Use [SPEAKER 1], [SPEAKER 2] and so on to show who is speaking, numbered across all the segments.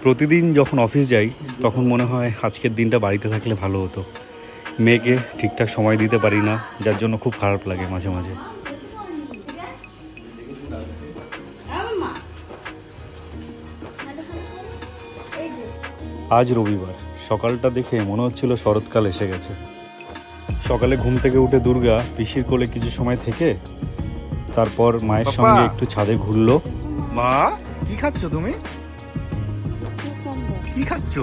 [SPEAKER 1] প্রতিদিন যখন অফিস যাই তখন মনে হয় আজকের দিনটা বাড়িতে থাকলে ভালো হতো। মেয়েকে ঠিকঠাক সময় দিতে পারি না, যার জন্য খুব খারাপ লাগে মাঝে মাঝে। আজ রবিবার, সকালটা দেখে মনে হচ্ছিল শরৎকাল এসে গেছে। সকালে ঘুম থেকে উঠে দুর্গা পিসির কোলে কিছু সময় থেকে তারপর মায়ের সঙ্গে একটু ছাদে ঘুরলো।
[SPEAKER 2] মা, কি খাচ্ছ তুমি? কি খাচ্ছ?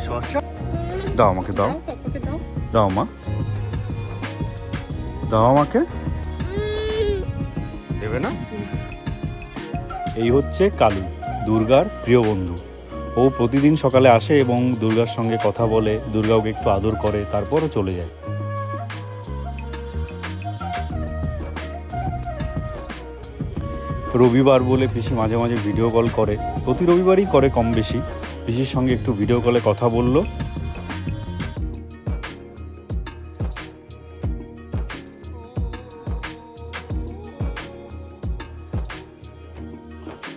[SPEAKER 2] শসা?
[SPEAKER 1] দাও আমাকে, দাও দাও মা, দাও আমাকে।
[SPEAKER 2] দেবে না?
[SPEAKER 1] এই হচ্ছে কালু, দুর্গার প্রিয় বন্ধু। ও প্রতিদিন সকালে আসে এবং দুর্গার সঙ্গে কথা বলে, দুর্গা ওকে একটু আদর করে, তারপরও চলে যায়। রবিবার বলে পিসি মাঝে মাঝে ভিডিও কল করে, প্রতি রবিবারই করে কম বেশি। পিসির সঙ্গে একটু ভিডিও কলে কথা বললো।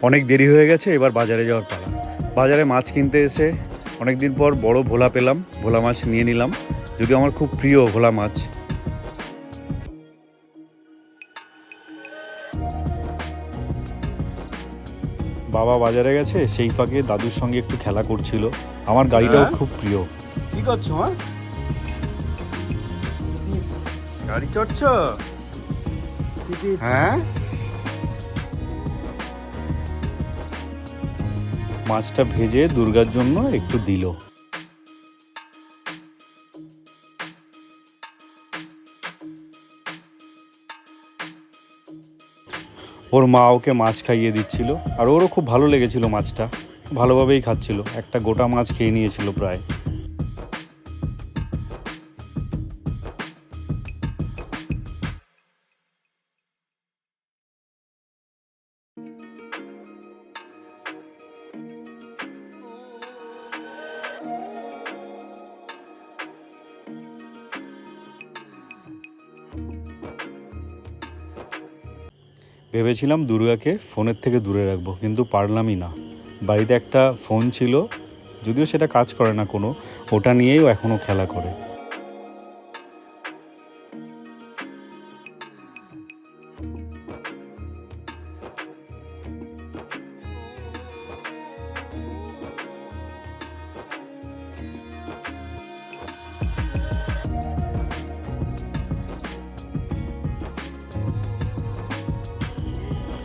[SPEAKER 1] অনেক দেরি হয়ে গেছে, এবার বাজারে যাওয়ার পালা। বাজারে মাছ কিনতে এসে অনেকদিন পর বড় ভোলা পেলাম, ভোলা মাছ নিয়ে নিলাম, যদিও আমার খুব প্রিয় ভোলা মাছ। বাবা বাজারে গেছে, সেই ফাঁকে দাদুর সঙ্গে একটু খেলা করছিল। আমার গাড়িটাও খুব প্রিয়।
[SPEAKER 2] কি করছো মা? গাড়ি চড়ছ? হ্যাঁ।
[SPEAKER 1] মাছটা ভেজে দুর্গার জন্য একটু দিল। ওর মা ওকে মাছ খাইয়ে দিচ্ছিল, আর ওরও খুব ভালো লেগেছিল মাছটা, ভালোভাবেই খাচ্ছিল। একটা গোটা মাছ খেয়ে নিয়েছিল প্রায়। ভেবেছিলাম দুর্গাকে ফোনের থেকে দূরে রাখবো, কিন্তু পারলামই না। বাড়িতে একটা ফোন ছিল, যদিও সেটা কাজ করে না কোনো, ওটা নিয়েও এখনও খেলা করে।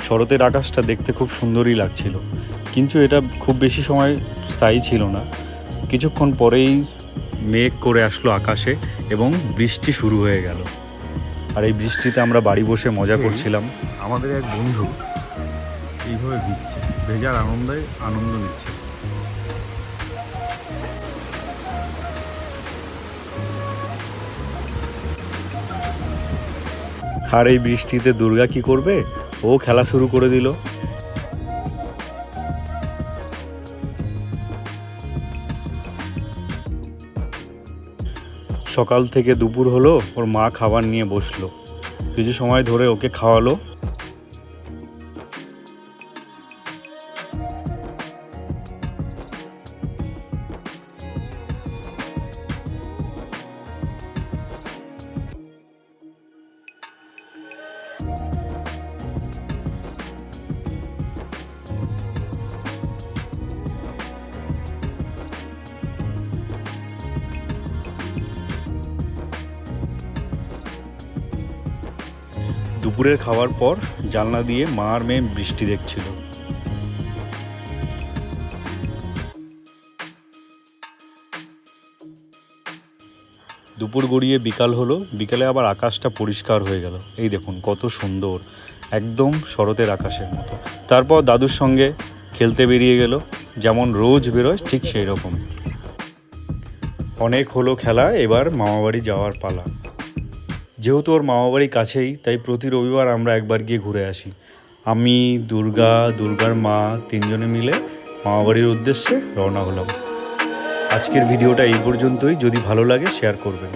[SPEAKER 1] শরতের আকাশটা দেখতে খুব সুন্দরই লাগছিল, কিন্তু এটা খুব বেশি সময় স্থায়ী ছিল না। কিছুক্ষণ পরেই মেঘ করে আসলো আকাশে এবং বৃষ্টি শুরু হয়ে গেল। আর এই বৃষ্টিতে আমরা বাড়ি বসে মজা করছিলাম।
[SPEAKER 2] আমাদের এক বন্ধু এইভাবে ভিজছে, ভেজার আনন্দ নিচ্ছে।
[SPEAKER 1] আর এই বৃষ্টিতে দুর্গা কি করবে, ও খেলা শুরু করে দিল। সকাল থেকে দুপুর হলো, ওর মা খাবার নিয়ে বসলো, কিছু সময় ধরে ওকে খাওয়ালো। দুপুরের খাওয়ার পর জানলা দিয়ে মা আর মেয়ে বৃষ্টি দেখছিল। দুপুর গড়িয়ে বিকাল হলো, বিকালে আবার আকাশটা পরিষ্কার হয়ে গেল। এই দেখুন কত সুন্দর, একদম শরতের আকাশের মতো। তারপর দাদুর সঙ্গে খেলতে বেরিয়ে গেল, যেমন রোজ বেরোয় ঠিক সেই রকম। অনেক হলো খেলা, এবার মামাবাড়ি যাওয়ার পালা। যেহেতু ওর মামাবাড়ি কাছেই, তাই প্রতি রবিবার আমরা একবার গিয়ে ঘুরে আসি। আমি, দুর্গা, দুর্গার মা তিনজনে মিলে মামাবাড়ির উদ্দেশ্যে রওনা হলাম। আজকের ভিডিওটা এই পর্যন্তই। যদি ভালো লাগে শেয়ার করবেন।